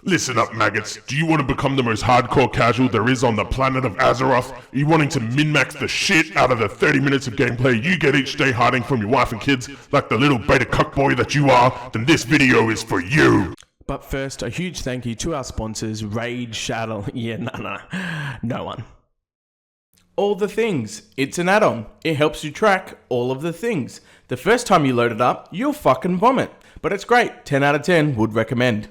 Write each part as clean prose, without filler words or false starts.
Listen up, maggots. Do you want to become the most hardcore casual there is on the planet of Azeroth? Are you wanting to min-max the shit out of the 30 minutes of gameplay you get each day hiding from your wife and kids like the little beta cuckboy that you are? Then this video is for you! But first, a huge thank you to our sponsors, Raid, Shadow... no one. All the things. It's an add-on. It helps you track all of the things. The first time you load it up, you'll fucking vomit. But it's great. 10 out of 10 would recommend.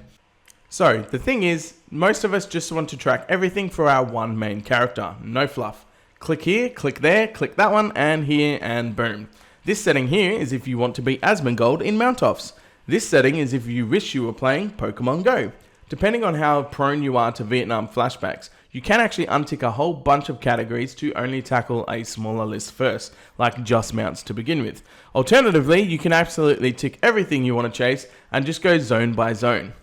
So, the thing is, most of us just want to track everything for our one main character. No fluff. Click here, click there, click that one, and here, and boom. This setting here is if you want to beat Asmongold in Mount-Offs. This setting is if you wish you were playing Pokemon Go. Depending on how prone you are to Vietnam flashbacks, you can actually untick a whole bunch of categories to only tackle a smaller list first, like just mounts to begin with. Alternatively, you can absolutely tick everything you want to chase and just go zone by zone.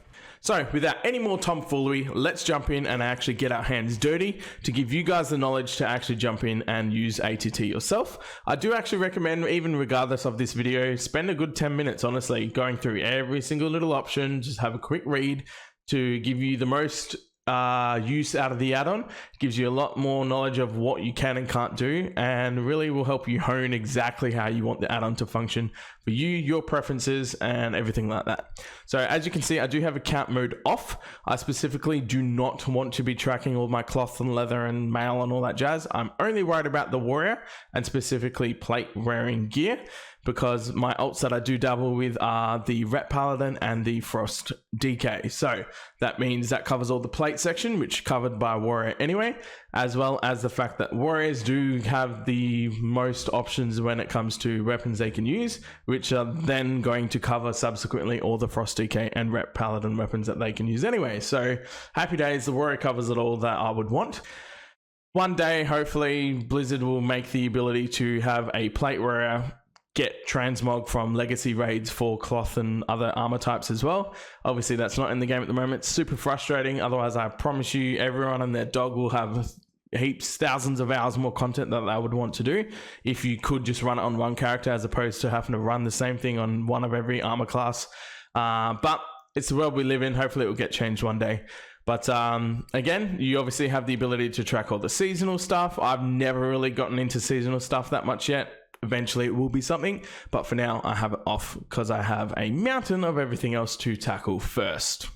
So, without any more tomfoolery, let's jump in and actually get our hands dirty to give you guys the knowledge to actually jump in and use ATT yourself. I do actually recommend, even regardless of this video, spend a good 10 minutes, honestly, going through every single little option, just have a quick read to give you the most use out of the add-on. Gives you a lot more knowledge of what you can and can't do, and really will help you hone exactly how you want the add-on to function for you, your preferences, and everything like that. So as you can see, I do have account mode off. I specifically do not want to be tracking all my cloth and leather and mail and all that jazz. I'm only worried about the warrior and specifically plate wearing gear, because my alts that I do dabble with are the Ret Paladin and the Frost DK. So that means that covers all the plate section, which covered by warrior anyway, as well as the fact that warriors do have the most options when it comes to weapons they can use, which are then going to cover subsequently all the Frost DK and Ret Paladin weapons that they can use anyway. So happy days, the warrior covers it all that I would want. One day, hopefully, Blizzard will make the ability to have a plate warrior get transmog from legacy raids for cloth and other armor types as well. Obviously that's not in the game at the moment. It's super frustrating. Otherwise, I promise you everyone and their dog will have heaps, thousands of hours more content that they would want to do if you could just run it on one character as opposed to having to run the same thing on one of every armor class. But it's the world we live in. Hopefully it will get changed one day. But again, you obviously have the ability to track all the seasonal stuff. I've never really gotten into seasonal stuff that much yet. Eventually it will be something, but for now I have it off because I have a mountain of everything else to tackle first.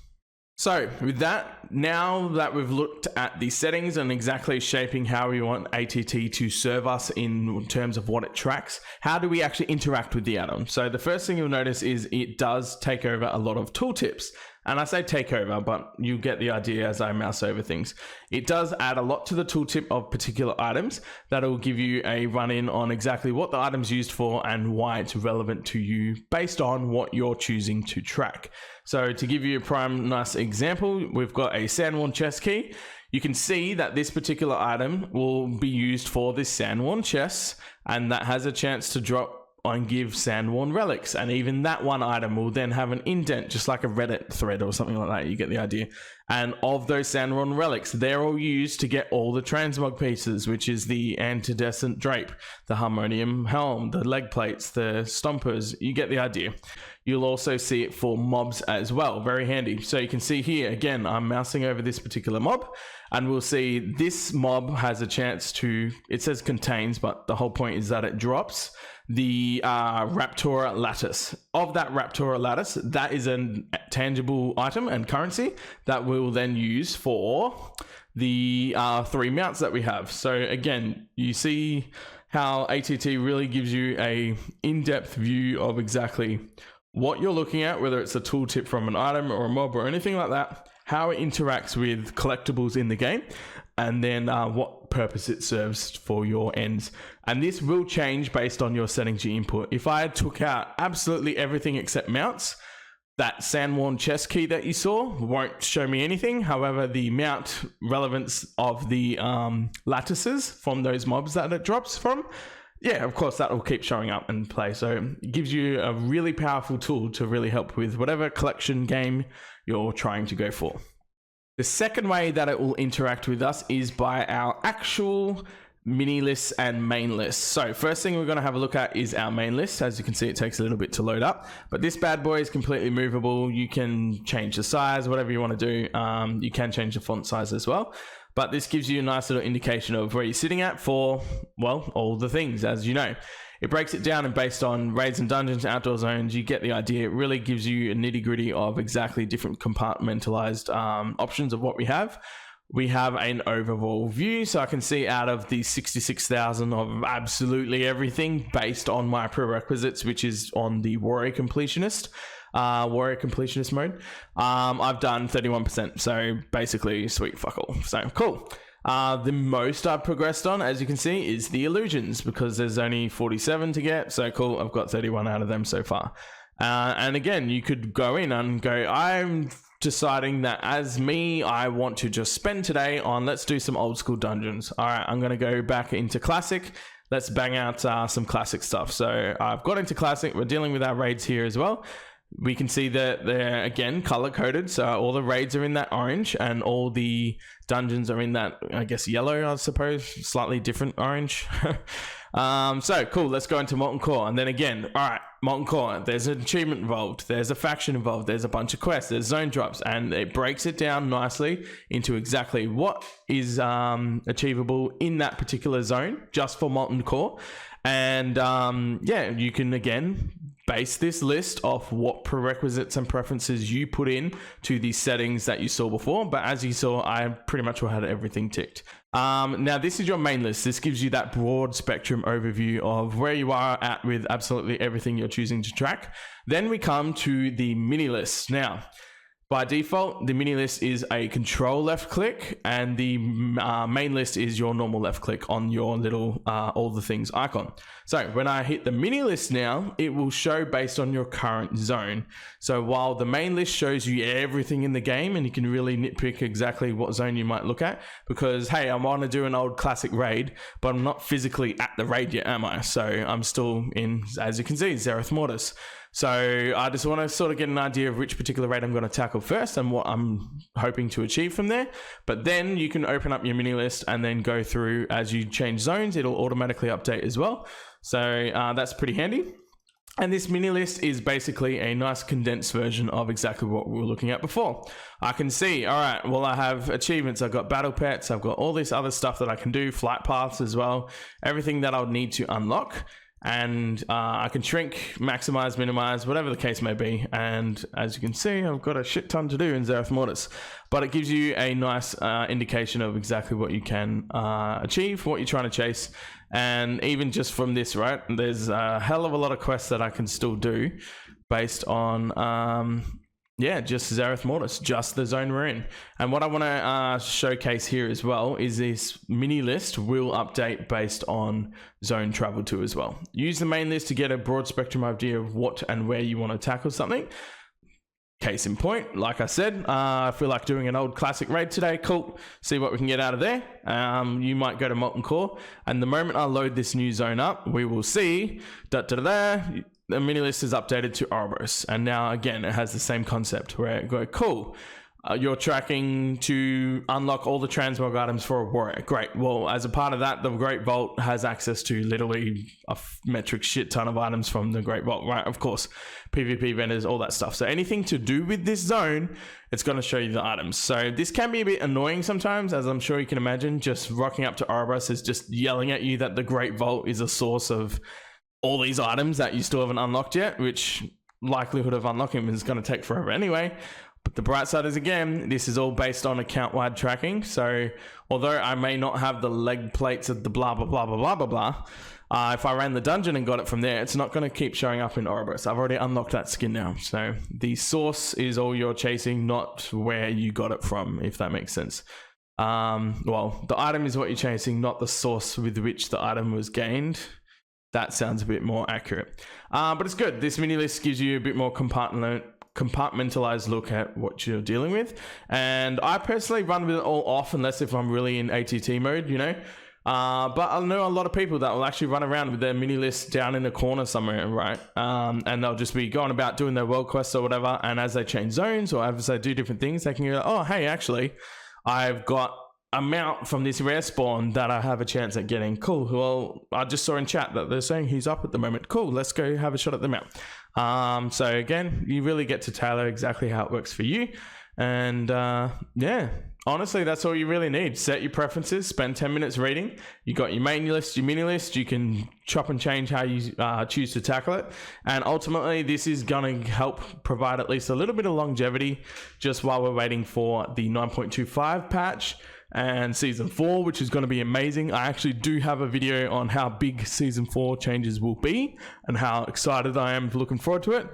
So with that, now that we've looked at the settings and exactly shaping how we want ATT to serve us in terms of what it tracks, how do we actually interact with the add-on? So the first thing you'll notice is it does take over a lot of tooltips. And I say take over, but you get the idea as I mouse over things. It does add a lot to the tooltip of particular items that will give you a run-in on exactly what the item's used for and why it's relevant to you based on what you're choosing to track. So to give you a prime nice example, we've got a Sandworn chest key. You can see that this particular item will be used for this Sandworn chest, and that has a chance to drop and give Sandworn relics, and even that one item will then have an indent, just like a Reddit thread or something like that. You get the idea. And of those Sandworn relics, they're all used to get all the transmog pieces, which is the antidescent drape, the harmonium helm, the leg plates, the stompers. You get the idea. You'll also see it for mobs as well. Very handy. So you can see here, again, I'm mousing over this particular mob, and we'll see this mob has a chance to, it says contains, but the whole point is that it drops the Raptora lattice. Of that Raptora lattice, that is a tangible item and currency that we'll then use for the 3 mounts that we have. So again, you see how ATT really gives you a in-depth view of exactly what you're looking at, whether it's a tooltip from an item or a mob or anything like that, how it interacts with collectibles in the game, and then what purpose it serves for your ends. And this will change based on your settings you input. If I took out absolutely everything except mounts, that Sandworn chest key that you saw won't show me anything. However, the mount relevance of the lattices from those mobs that it drops from, yeah, of course, that will keep showing up and play. So it gives you a really powerful tool to really help with whatever collection game you're trying to go for. The second way that it will interact with us is by our actual mini lists and main lists. So first thing we're going to have a look at is our main list. As you can see, it takes a little bit to load up, but this bad boy is completely movable. You can change the size, whatever you want to do. You can change the font size as well, but this gives you a nice little indication of where you're sitting at for, well, all the things, as you know. It breaks it down, and based on raids and dungeons, outdoor zones, you get the idea. It really gives you a nitty gritty of exactly different compartmentalized options of what we have. We have an overall view, so I can see out of the 66,000 of absolutely everything based on my prerequisites, which is on the warrior completionist mode. I've done 31%, so basically sweet fuck all. So cool. The most I've progressed on, as you can see, is the illusions, because there's only 47 to get. So cool, I've got 31 out of them so far. And again, you could go in and go, I'm deciding that as me, I want to just spend today on, let's do some old school dungeons. All right, I'm going to go back into classic. Let's bang out some classic stuff. So I've got into classic. We're dealing with our raids here as well. We can see that they're, again, color coded. So all the raids are in that orange and all the dungeons are in that, I guess, yellow, I suppose, slightly different orange. So cool, let's go into Molten Core. And then again, all right, Molten Core, there's an achievement involved, there's a faction involved, there's a bunch of quests, there's zone drops, and it breaks it down nicely into exactly what is achievable in that particular zone just for Molten Core. And yeah, you can again base this list off what prerequisites and preferences you put in to the settings that you saw before. But as you saw, I pretty much had everything ticked. Now this is your main list. This gives you that broad spectrum overview of where you are at with absolutely everything you're choosing to track. Then we come to the mini list. Now, by default, the mini list is a control left click, and the main list is your normal left click on your little all the things icon. So when I hit the mini list now, it will show based on your current zone. So while the main list shows you everything in the game, and you can really nitpick exactly what zone you might look at, because hey, I want to do an old classic raid, but I'm not physically at the raid yet, am I? So I'm still in, as you can see, Zereth Mortis. So I just want to sort of get an idea of which particular raid I'm going to tackle first and what I'm hoping to achieve from there. But then you can open up your mini list and then go through as you change zones. It'll automatically update as well. So that's pretty handy. And this mini list is basically a nice condensed version of exactly what we were looking at before. I can see, all right, well, I have achievements. I've got battle pets. I've got all this other stuff that I can do, flight paths as well, everything that I'll need to unlock. And I can shrink, maximize, minimize, whatever the case may be. And as you can see, I've got a shit ton to do in Zereth Mortis. But it gives you a nice indication of exactly what you can achieve, what you're trying to chase. And even just from this, right, there's a hell of a lot of quests that I can still do based on... yeah, just Zereth Mortis, just the zone we're in. And what I want to showcase here as well is this mini list will update based on zone travel to as well. Use the main list to get a broad spectrum idea of what and where you want to tackle something. Case in point, like I said, I feel like doing an old classic raid today. Cool. See what we can get out of there. You might go to Molten Core, and the moment I load this new zone up, we will see the mini list is updated to Ouroboros, and now again it has the same concept where it go cool. You're tracking to unlock all the transmog items for a warrior. Great. Well, as a part of that, the Great Vault has access to literally a metric shit ton of items from the Great Vault, right? Of course, PvP vendors, all that stuff. So anything to do with this zone, it's going to show you the items. So this can be a bit annoying sometimes, as I'm sure you can imagine. Just rocking up to Ouroboros is just yelling at you that the Great Vault is a source of all these items that you still haven't unlocked yet, which likelihood of unlocking is going to take forever anyway. But the bright side is, again, this is all based on account-wide tracking. So although I may not have the leg plates of the blah, blah, blah, blah, blah, blah, blah, if I ran the dungeon and got it from there, it's not going to keep showing up in Ouroboros. I've already unlocked that skin now. So the source is all you're chasing, not where you got it from, if that makes sense. Well, the item is what you're chasing, not the source with which the item was gained. That sounds a bit more accurate. But it's good. This mini list gives you a bit more compartmentalized look at what you're dealing with. And I personally run with it all off, unless if I'm really in ATT mode, you know. But I know a lot of people that will actually run around with their mini list down in a corner somewhere, right? And they'll just be going about doing their world quests or whatever. And as they change zones or as they do different things, they can go, oh, hey, actually, I've got amount from this rare spawn that I have a chance at getting. Cool. Well, I just saw in chat that they're saying he's up at the moment. Cool. Let's go have a shot at the mount. So again, you really get to tailor exactly how it works for you. And yeah, honestly, that's all you really need. Set your preferences, spend 10 minutes reading. You got your main list, your mini list. You can chop and change how you choose to tackle it. And ultimately, this is going to help provide at least a little bit of longevity just while we're waiting for the 9.25 patch and Season 4, which is going to be amazing. I actually do have a video on how big Season 4 changes will be and how excited I am looking forward to it.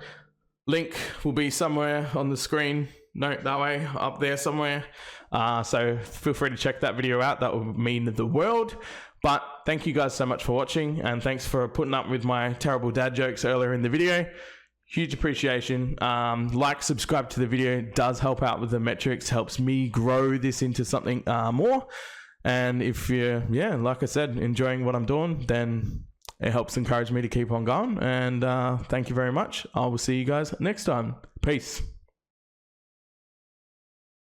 Link will be somewhere on the screen. No, that way, up there somewhere. So feel free to check that video out. That would mean the world. But thank you guys so much for watching, and thanks for putting up with my terrible dad jokes earlier in the video. Huge appreciation. Like, subscribe to the video. It does help out with the metrics, helps me grow this into something more. And if you're, yeah, like I said, enjoying what I'm doing, then it helps encourage me to keep on going. And thank you very much. I will see you guys next time. Peace.